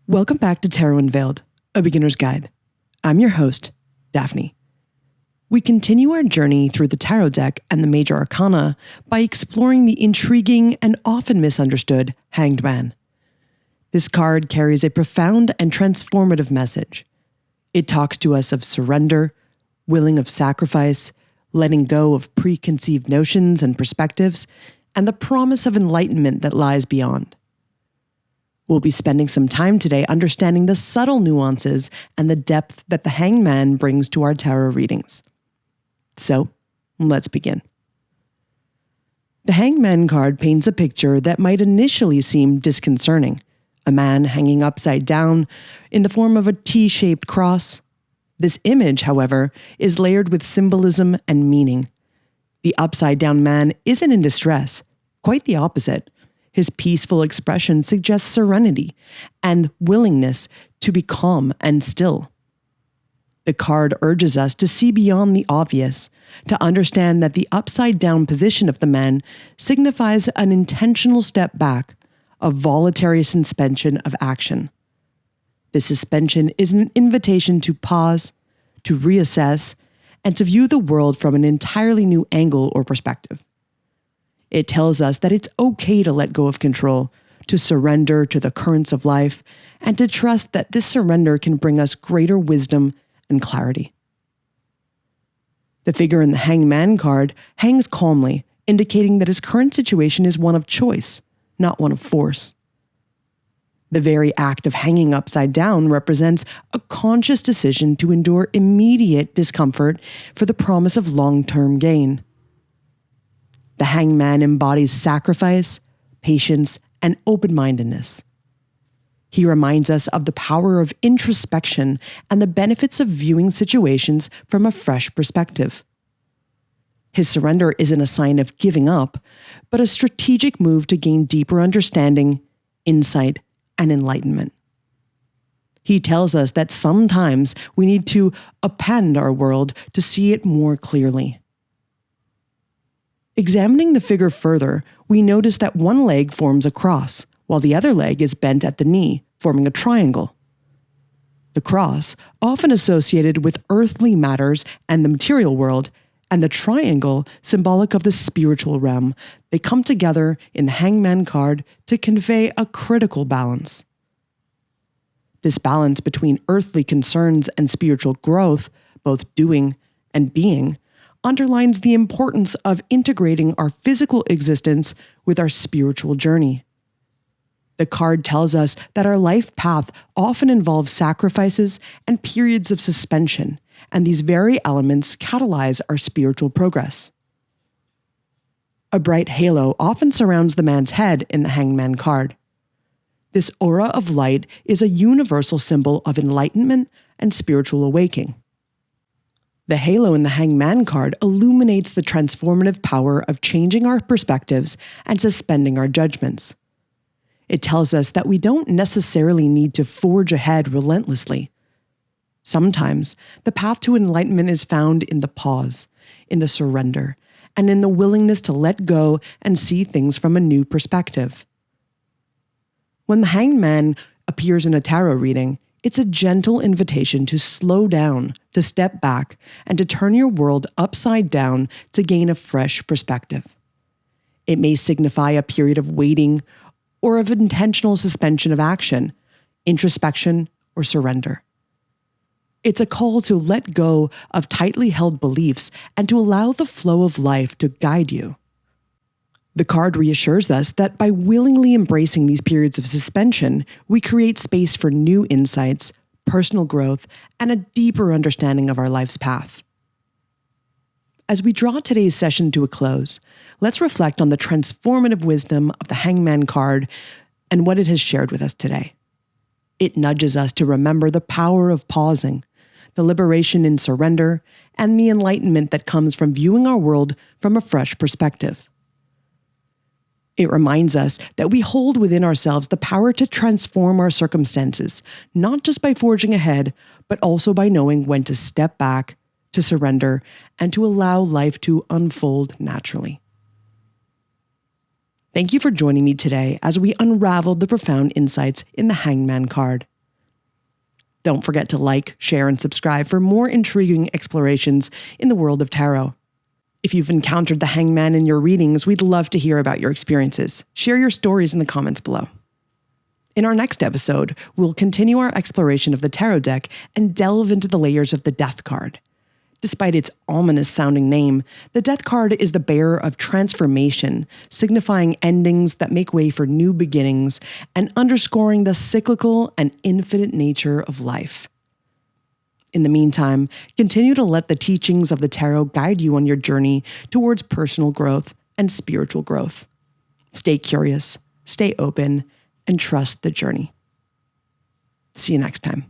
Welcome back to Tarot Unveiled, a beginner's guide. I'm your host, Daphne. We continue our journey through the tarot deck and the Major Arcana by exploring the intriguing and often misunderstood Hanged Man. This card carries a profound and transformative message. It talks to us of surrender, willing of sacrifice, letting go of preconceived notions and perspectives, and the promise of enlightenment that lies beyond. We'll be spending some time today understanding the subtle nuances and the depth that the Hanged Man brings to our tarot readings. So, let's begin. The Hanged Man card paints a picture that might initially seem disconcerting. A man hanging upside down in the form of a T-shaped cross. This image, however, is layered with symbolism and meaning. The upside-down man isn't in distress, quite the opposite. His peaceful expression suggests serenity and willingness to be calm and still. The card urges us to see beyond the obvious, to understand that the upside-down position of the man signifies an intentional step back, a voluntary suspension of action. This suspension is an invitation to pause, to reassess, and to view the world from an entirely new angle or perspective. It tells us that it's okay to let go of control, to surrender to the currents of life, and to trust that this surrender can bring us greater wisdom and clarity. The figure in the Hanged Man card hangs calmly, indicating that his current situation is one of choice, not one of force. The very act of hanging upside down represents a conscious decision to endure immediate discomfort for the promise of long-term gain. The Hanged Man embodies sacrifice, patience, and open-mindedness. He reminds us of the power of introspection and the benefits of viewing situations from a fresh perspective. His surrender isn't a sign of giving up, but a strategic move to gain deeper understanding, insight, and enlightenment. He tells us that sometimes we need to upend our world to see it more clearly. Examining the figure further, we notice that one leg forms a cross, while the other leg is bent at the knee, forming a triangle. The cross, often associated with earthly matters and the material world, and the triangle, symbolic of the spiritual realm, they come together in the Hanged Man card to convey a critical balance. This balance between earthly concerns and spiritual growth, both doing and being, underlines the importance of integrating our physical existence with our spiritual journey. The card tells us that our life path often involves sacrifices and periods of suspension, and these very elements catalyze our spiritual progress. A bright halo often surrounds the man's head in the Hanged Man card. This aura of light is a universal symbol of enlightenment and spiritual awakening. The halo in the Hanged Man card illuminates the transformative power of changing our perspectives and suspending our judgments. It tells us that we don't necessarily need to forge ahead relentlessly. Sometimes, the path to enlightenment is found in the pause, in the surrender, and in the willingness to let go and see things from a new perspective. When the Hanged Man appears in a tarot reading, it's a gentle invitation to slow down, to step back, and to turn your world upside down to gain a fresh perspective. It may signify a period of waiting or of intentional suspension of action, introspection, or surrender. It's a call to let go of tightly held beliefs and to allow the flow of life to guide you. The card reassures us that by willingly embracing these periods of suspension, we create space for new insights, personal growth, and a deeper understanding of our life's path. As we draw today's session to a close, let's reflect on the transformative wisdom of the Hanged Man card and what it has shared with us today. It nudges us to remember the power of pausing, the liberation in surrender, and the enlightenment that comes from viewing our world from a fresh perspective. It reminds us that we hold within ourselves the power to transform our circumstances, not just by forging ahead, but also by knowing when to step back, to surrender, and to allow life to unfold naturally. Thank you for joining me today as we unraveled the profound insights in the Hanged Man card. Don't forget to like, share, and subscribe for more intriguing explorations in the world of tarot. If you've encountered the hangman in your readings, we'd love to hear about your experiences. Share your stories in the comments below. In our next episode, we'll continue our exploration of the tarot deck and delve into the layers of the Death card. Despite its ominous-sounding name, the Death card is the bearer of transformation, signifying endings that make way for new beginnings and underscoring the cyclical and infinite nature of life. In the meantime, continue to let the teachings of the tarot guide you on your journey towards personal growth and spiritual growth. Stay curious, stay open, and trust the journey. See you next time.